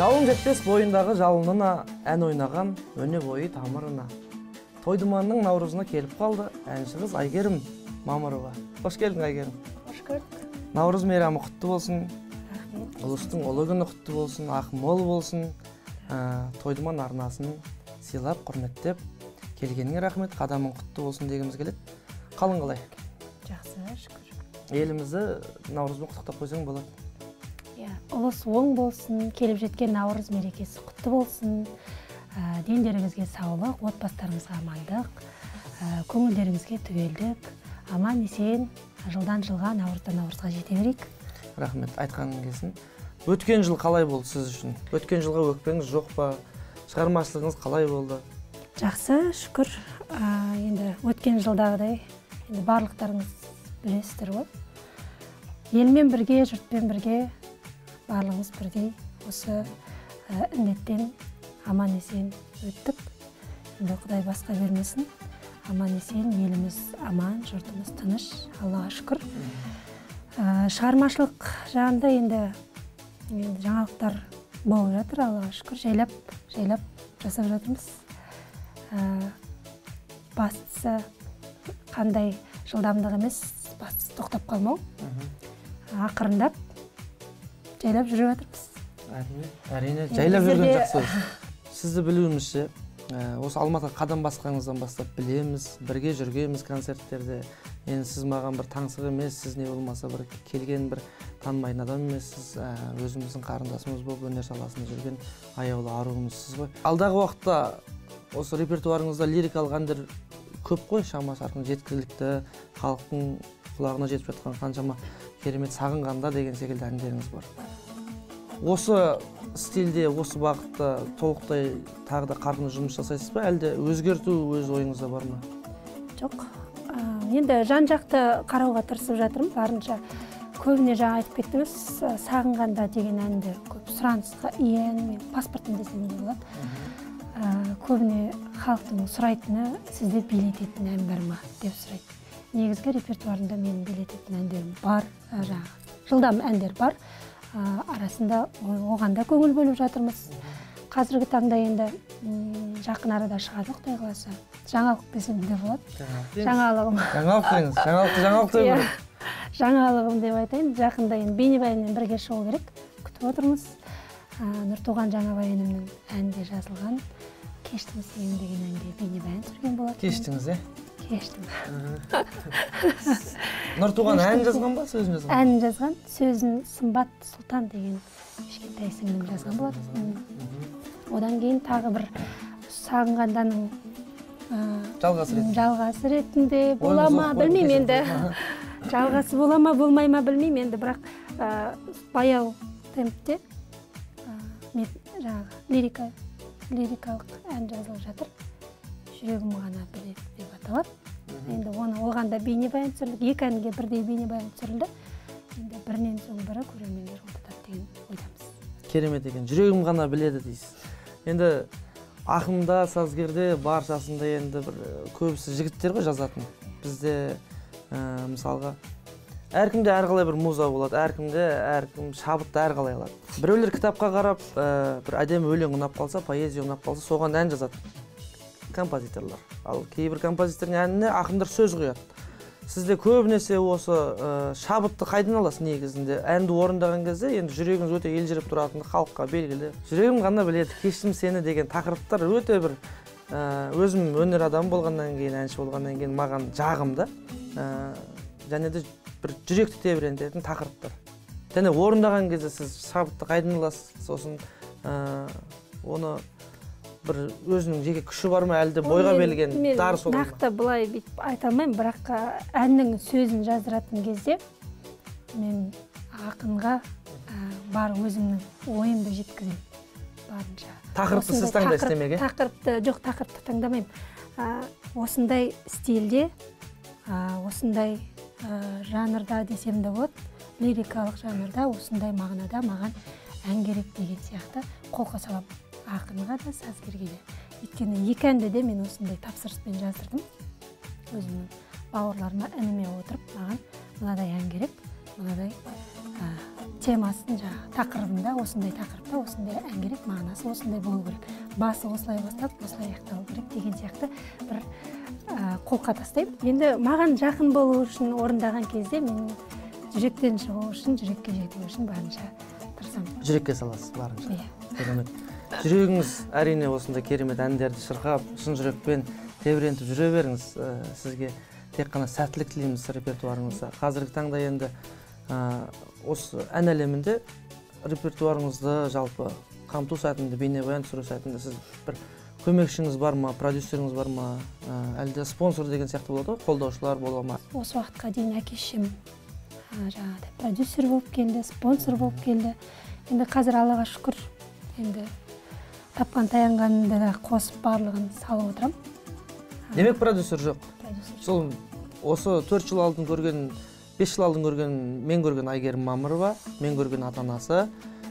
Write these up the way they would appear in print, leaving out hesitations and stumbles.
Жалын жетпес бойындағы жалынына, ән ойнаған өне бойы тамырына. Тойдыманның наурызына келіп қалды, әнші қыз Айгерім Мамырова. Қош келдің, Айгерім. Қош көрдік. Наурыз мейрамы құтты болсын. Рахмет. Ұлыстың ұлы күні құтты болсын, ақ мол болсын. Тойдыман арнасын сыйлап, құрметтеп, келгеніңе рахмет, қадамың құтты болсын дегіміз келеді. Қалың қалай? Жақсы, шүкір. Елімізді наурызбен құттықтап қойсаң болады. Ұлыс оң болсын, келіп жеткен наурыз мерекесі құтты болсын, дендеріңізге саулық, отбасыларыңызға амандық, көңілдеріңізге түгелдік, аман есен, жылдан жылға, наурыздан наурызға жете берейік. Рахмет, айтқаның келсін. Өткен жыл қалай болды сіз үшін? Өткен жылға өкпеңіз жоқ па? Шығармашылығыңыз қалай болды? Жақсы, шүкір. Енді өткен жылдағыдай, барлықтарыңыз білесіздер ғой. Елмен бірге, жұртпен бірге, барлығымыз бірдей осы індеттен аман есен өттік. Енді Құдай басқа бермесін. Аман есен, еліміз аман, жұртымыз тыныш, Аллаға шүкір. Шығармашылық жағында енді жаңалықтар болып жатыр, Аллаға шүкір. Жайлап жасап жатырмыз. Бастысы қандай жылдамдық емес, бастысы тоқтап қалмау. Ақырындап жайлап жүріп жатырмыз. Әрине, жайлап жүрген жақсы. Сізді білуімізше, осы Алматыға қадам басқаныңыздан бастап білеміз, бірге жүргенбіз концерттерде. Енді сіз маған бір таңсық емес, сіз не болмаса бір келген бір танымайтын адам емессіз, өзіміздің қарындасымыз болып өнер саласында жүрген аяулы аруымызсыз ғой. Алдағы уақытта осы репертуарыңызда лирикалық әндер көп қой, шамасы арқылы жеткілікті, халықтың құлағына жетіп жатқан қаншама керемет сағынғанда деген секілді әндеріңіз бар. Осы стильде, осы бағытта толықтай тағы да қарқынды жұмыс жасайсыз ба, әлде өзгерту өз ойыңызда бар ма? Жоқ. Енді жан-жақты қарауға тырысып жатырмын. Барынша көбіне жаңа айтып кеттіңіз, сағынғанда деген әнді көп сұранысқа ие, мен паспортым десем де болады. Көбіне халықтың сұрайтыны, сізде билететін ән бар ма деп сұрайды. Негізгі репертуарында менің билететін әндерім бар, жылдам әндер бар. Арасында оғанда көңіл бөліп жатырмыз. Қазіргі таңда енді жақын арада шығады, Құдай қаласа. Жаңалық десем де болады. Жаңалығым. Жаңалық деңіз, жаңалық деп бұрын. Жаңалығым деп айтайын, жақында енді бейнебаянмен бірге шығу керек. Күтіп отырмыз. Нұртуған Жаңабайынымның әнде жазылған. Кештің сен деген әнге бейнебаян түсірген болады. Кештіңіз, Кештім. Нұртуған ән жазған ба, сөзін жазған? Ән жазған, сөзін Сымбат Сұлтан деген кішкентай сіңлім жазған болады. Одан кейін тағы бір сағынғанданың жалғасы ретінде бола ма, білмеймін енді. Жалғасы бола ма, болмай ма, білмеймін енді, бірақ баяу темпте лирикалық ән жазылып жатыр. Жүрегім ғана біледі деп аталады. Енді оғанда бейнебаян түсірілді, екі әнге бірдей бейнебаян түсірілді. Енді бірінен соң бірі көрерменге жолдатады деген ойдамыз. Керемет екен, жүрегім ғана біледі дейсіз. Енді ақында, сазгерде, баршасында енді бір көбісі жігіттер ғой жазатын. Бізде мысалға әркімде әрқалай бір муза болады, әркім шабытты әрқалай алады. Біреулер кітапқа қарап, бір әдемі өлең ұнап қалса, поэзия ұнап қалса, соған ән жазады композиторлар. Ал кейбір композитордың әніне ақындар сөз қояды. Сізде көбінесе осы шабытты қайдан аласыз негізінде? Әнді орындаған кезде енді жүрегіңіз өте елжіреп тұратыны халыққа белгілі. Жүрегім ғана біледі, кештім сені деген тақырыптар өте бір өзім өнер адамы болғаннан кейін, әнші болғаннан кейін маған жағымды. Және де бір жүректі тебірентетін тақырыптар. Және орындаған кезде сіз шабытты қайдан аласыз? Сосын оны бір өзінің жеке күші бар ма, әлде бойға берілген дар сол ма? Нақты былай айта алмаймын, бірақ әннің сөзін жаздыратын кезде мен ақынға бар өзімнің ойымды жеткіземін. Барынша. Тақырыпты сіз таңдайсыз демек, тақырыпты таңдамаймын. Осындай стильде, осындай жанрда десем де болады, лирикалық жанрда, осындай мағынада маған ән керек деген сияқты қолқа салам. Ақынға да, сазгерге де. Өйткені екі әнді де мен осындай тапсырыспен жаздырдым. Өзімнің бауырларыма ініме отырып, маған мынадай ән керек, мынадай темасын жаңағы тақырыбында осындай тақырыпта осындай ән керек, мағынасы осындай болу керек, басы осылай бастап осылай аяқталу керек деген сияқты бір қолқа тастаймын. Енді маған жақын болу үшін орындаған кезде мен жүректен шығу үшін, жүрекке жету үшін барынша тырысамын. Жүрекке саласыз барынша. Иә. Жүрегіңіз әрине осындай керемет әндерді шырқап, шын жүрекпен тебірентіп жүре беріңіз. Сізге тек қана сәттілік тілейміз репертуарыңызда. Қазіргі таңда енді осы ән әлемінде репертуарыңызды жалпы қамту сәтінде, бейнебаян түсіру сәтінде сіз бір көмекшіңіз бар ма, продюсеріңіз бар ма, әлде спонсор деген сияқты болады ғой, қолдаушылар бола ма? Осы уақытқа дейін әке-шешем жаңағыдай продюсер болып келді, спонсор болып келді. Енді қазір Аллаға шүкір, енді тапқан таянғанымды да қосып барлығын салып отырам. Демек продюсер жоқ. Сол осы 4 жыл алдын көрген, 5 жыл алдын көрген, мен көрген Айгерім Мамырова, мен көрген ата-анасы,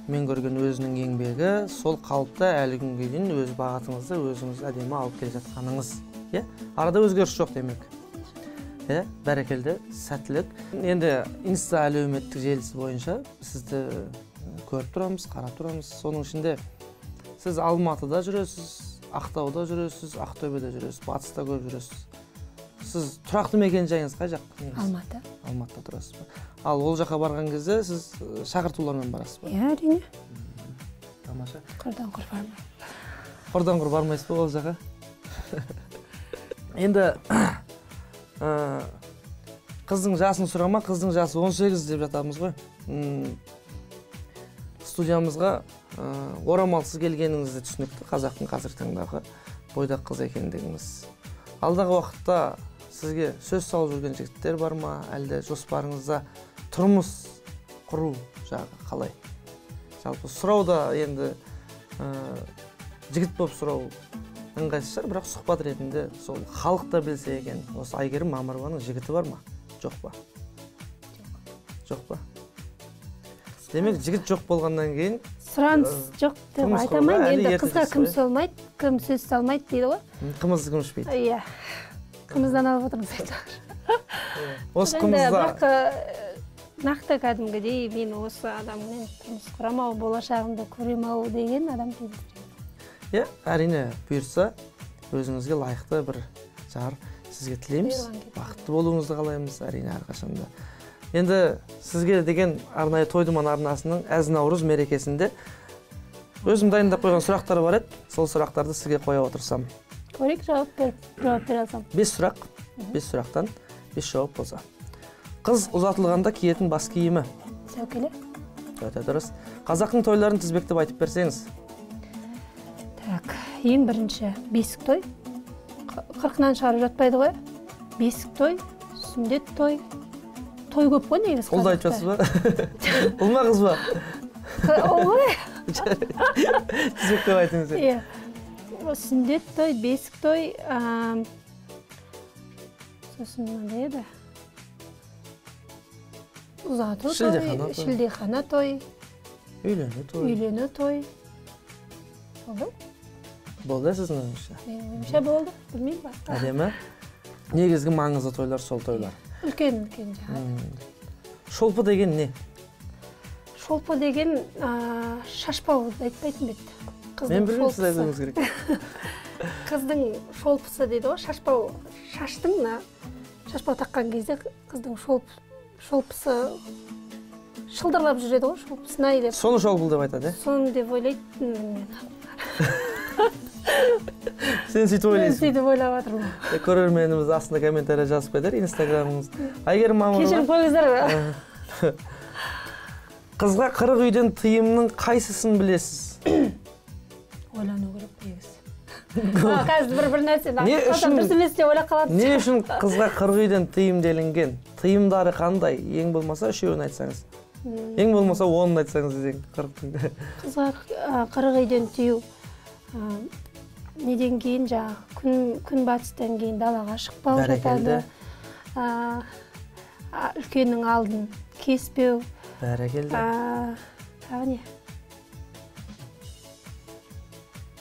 мен көрген өзінің еңбегі, сол қалыпта әлі күнге дейін өз бағытыңызды өзіңіз әдемі алып келе жатқаныңыз. Арада өзгеріс жоқ демек. Бәрекелді, сәттілік. Енді Инста әлеуметтік желісі бойынша сізді көріп тұрамыз, қарап тұрамыз. Соның ішінде сіз Алматыда жүресіз, Ақтауда жүресіз, Ақтөбеде жүресіз, Батыста көп жүресіз. Сіз тұрақты мекен жайыңыз қай жақ? Алматы. Алматыда тұрасыз ба? Ал ол жаққа барған кезде сіз шақыртулармен барасыз ба? Иә, әрине. Тамаша. Құрдан құр бармаймын. Құрдан құр бармайсыз ба ол жаққа? Енді қыздың жасын сұрама, қыздың жасы 18 деп жатамыз ғой. Студиямызға орамалсыз келгеніңізді түсінікті, қазақтың қазіргі таңдағы бойдақ қыз екендігіңіз. Алдағы уақытта сізге сөз салып жүрген жігіттер бар ма, әлде жоспарыңызда тұрмыс құру жағы қалай? Жалпы сұрауда енді жігіт болып сұрау ыңғайсыз шығар, бірақ сұхбат ретінде сол халық та білсе екен, осы Айгерім Мамырованың жігіті бар ма? Жоқ па? Жоқ па? Демек, жігіт жоқ болғаннан кейін сұраныс жоқ деп айтамын. Енді қызға кім солмайды, кім сөз салмайды дейді ғой. Қымызды кім ішпейді? Иә. Қымыздан алып отырмыз айтар. Осы қымызда нақты кәдімгідей мен осы адаммен тұрмыс құрамау, болашағымды көремау деген адам кездестіремін. Иә, әрине бұйырса өзіңізге лайықты бір жар сізге тілейміз. Бақытты болуыңызды қалаймыз, әрине әрқашанда. Енді сізге деген арнайы Тойдыман арнасының Әз Наурыз мерекесінде өзім дайындап қойған сұрақтар бар еді. Сол сұрақтарды сізге қоя отырсам. Көрейік, жауап бере алсам. 5 сұрақ, 5 сұрақтан 5 жауап болса. Қыз ұзатылғанда киетін бас киімі? Сәукеле. Өте дұрыс. Қазақтың тойларын тізбектеп айтып берсеңіз. Так, ең бірінші бесік той. 40-нан шығарып жатпайды ғой. Бесік той, сүндет той. Той көп қой негізі. Ұлды айтпасыз ба? Ұл ма қыз ба? Ол ғой. Тізбектеп айтыңыз. Иә. Сүндет той, бесік той, сосын мынандай еді. Ұзату той, шілдехана той, үйлену той. Болды? Болды сіздің ойыңызша? Меніңше болды, білмеймін ба? Әдемі. Негізгі маңызды тойлар сол тойлар. Үлкен жаңағы. Шолпы деген не? Шолпы деген шашпау айтпайтын бет. Мен білмеймін, сіз айтуыңыз керек. Қыздың шолпысы дейді ғой, шашпау, шаштың шашпау таққан кезде қыздың шолпысы шылдырлап жүреді ғой, шолпысына деп. Соны шолпыл деп айтады, е? Соны деп ойлайтын мен. Сен сөйтіп ойлайсың? Мен сөйтіп ойлап жатырмын. Көрерменіміз астында комментария жазып қойдар, инстаграмыңыз. Айгерім Мамырова. Кешірім қойыңыздар. Қызға 40 үйден тыйымның қайсысын білесіз? Ойлану керек негізі. Қазір бір нәрсе, дұрыс емес деп ойлап қалады. Не үшін қызға 40 үйден тыйым делінген? Тыйымдары қандай? Ең болмаса 3-ін айтсаңыз. Ең болмаса 10-ын айтсаңыз десең 40-ын. Қызға 40 үйден тыю неден кейін жаңағы күн батыстан кейін далаға шықпау жатады. Үлкеннің алдын кеспеу. Бәрекелді. Тағы не?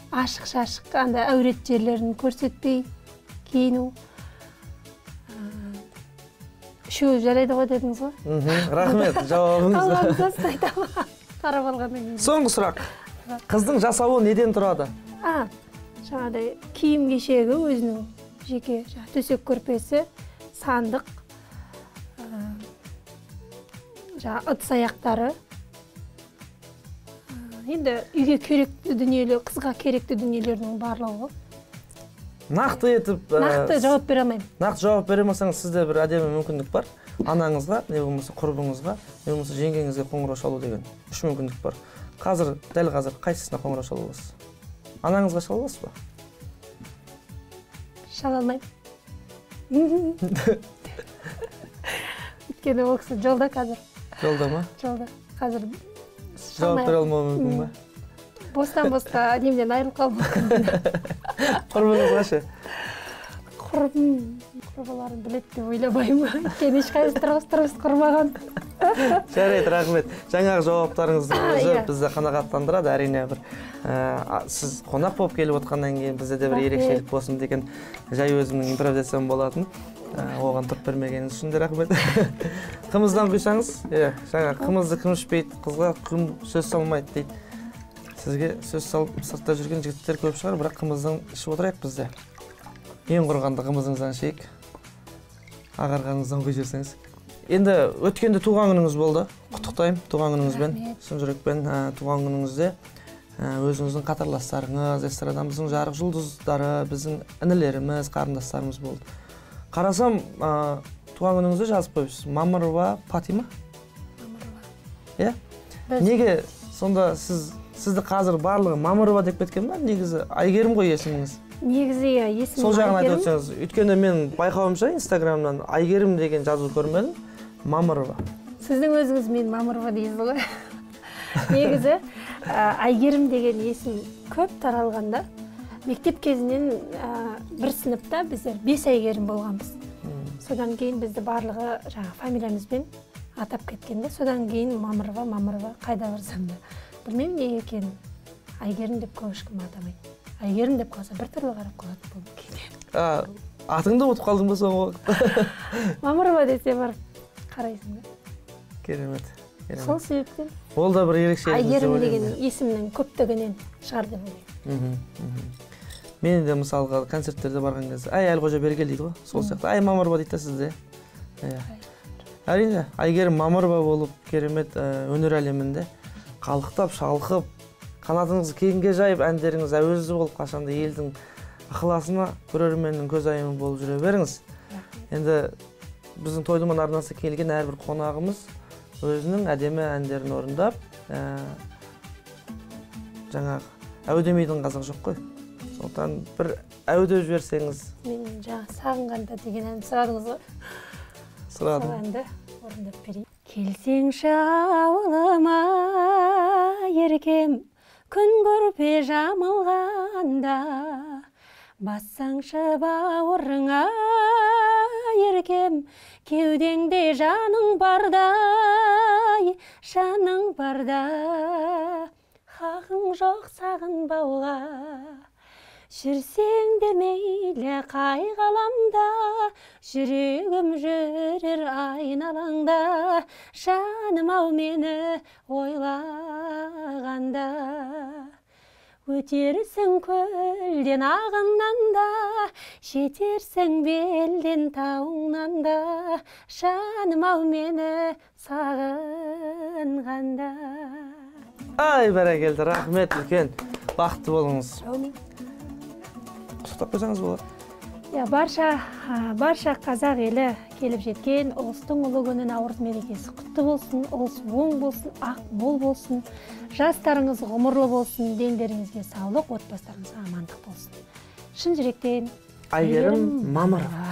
Ашық-шашық, әурет жерлерін көрсетпей киіну. үшеуі жарайды ғой дедіңіз ғой. Рахмет, жауабыңыз. Қалғаныңызды айтамын. Қарап алғаннан кейін. Соңғы сұрақ. Қыздың жасауы неден тұрады? Жаңағыдай киім кешегі өзінің жеке төсек көрпесі, сандық, ыдыс аяқтары. Енді үйге керекті дүниелер, қызға керекті дүниелердің барлығы. Нақты етіп... Нақты жауап бере алмаймын. Нақты жауап бере алмасаңыз, сізде бір әдемі мүмкіндік бар. Анаңызға, не болмаса құрбыңызға, не болмаса жеңгеңізге қоңырау шалу деген 3 мүмкіндік бар. Қазір, дәл қазір қайсысына қоңырау шала аласыз? Анаңызға шала аласыз ба? Шала алмаймын. Өйткені ол кісі жолда қазір. Жолда ма? Жолда. Қазір жауап бере алмауы мүмкін ба? Бостан-босқа немден айырылып қалуы мүмкін. Құрбыңызға ше? Құрбыларын біледі деп ойламаймын. Өйткені ешқайсысы тұрғыз құрмаған. Жарайды, рахмет. Жаңағы жауаптарыңыздың өзі бізді қанағаттандырады. Әрине бір сіз қонақ болып келіп отқаннан кейін бізде де бір ерекшелік болсын деген жай өзімнің импровизациям болатын. Оған тұрып бермегеніңіз үшін де рахмет. Қымыздан құйсаңыз, жаңа қымызды кім ішпейді, қызға кім сөз салмайды дейді. Сізге сөз салып сыртта жүрген жігіттер көп шығар, бірақ қымыздан ішіп отырайық бізде. Ең құрғанда қымызыңыздан ішейік. Ағарғаныңыздан қой жерсеңіз. Енді өткенде туған күніңіз болды. Құттықтаймын туған күніңізбен, шын жүрекпен туған күніңізде өзіңіздің қатарластарыңыз, эстрадамыздың жарық жұлдыздары, біздің інілеріміз, қарындастарымыз болды. Қарасам, туған күніңізде жазып қойыпсыз. Мамырова Патима? Мамырова. Неге сонда сізді қазір барлығы Мамырова деп кеткен ба? Негізі Айгерім ғой есіміңіз. Негізі есімім сол жағын айтып өтсеңіз. Өйткені мен байқауымша Инстаграмнан Айгерім деген жазу көрмедім. Мамырова. Сіздің өзіңіз мен Мамырова дейсіз ғой. Негізі Айгерім деген есім көп таралғанда. Мектеп кезінен бір сыныпта біздер 5 Айгерім болғанбыз. Содан кейін бізді барлығы фамилиямызбен атап кеткенде, содан кейін Мамырова қайда барсам да. Білмеймін не екенін. Айгерім деп көп ешкім атамайды. Айгерім деп қалса бір түрлі қарап қалады болды кейде. Атыңды ұмытып қалдың ба соңғы уақытта? Мамырова десе барып қарайсың ба? Керемет. Сол себептен. Ол да бір ерекшелік. Айгерім деген есімнің көптігінен шығар деп ойлаймын. Мен де мысалға концерттерде барған кезде, Әлқожа Бергел дейді ғой, сол сияқты. Мамырова дейді сізде. Әрине, Айгерім Мамырова болып керемет өнер әлемінде қалықтап, шалқып, қанатыңызды кеңге жайып, әндеріңіз әуезді болып қашанда елдің ықыласына, көрерменнің көз айымы болып жүре беріңіз. Енді біздің Той-думан арнасы келген әрбір қонағымыз өзінің әдемі әндерін орындап, жаңағы әудемейдің қазақ жоқ қой. Сондықтан бір әуде жіберсеңіз. Мен жаңа сағынғанда деген әнді сұрадыңыз ғой. Сұрадым. Сол әнді орындап берейін. Келсеңші ауылыма еркем, күн көрпе жамылғанда, бассаңшы бауырыңа еркем, кеудеңде жаның бардай, жаның барда, хақың жоқ сағынбауға. Жүрсең де мейлі қай ғаламда, жүрегім жүрер айналаңда, жаным ау мені ойлағанда. Өтерсің көлден ағыннан да, жетерсің белден тауыңнан да, жаным ау мені сағынғанда. Ай, бәрекелді, рахмет үлкен. Бақытты болыңыз. Құттықтап қойсаңыз болады. Барша қазақ елі келіп жеткен ұлыстың ұлы күні Наурыз мерекесі құтты болсын, ұлыс оң болсын, ақ мол болсын, жастарыңыз ғұмырлы болсын, дендеріңізге саулық, отбасыларыңызға амандық болсын. Шын жүректен Айгерім Мамырова.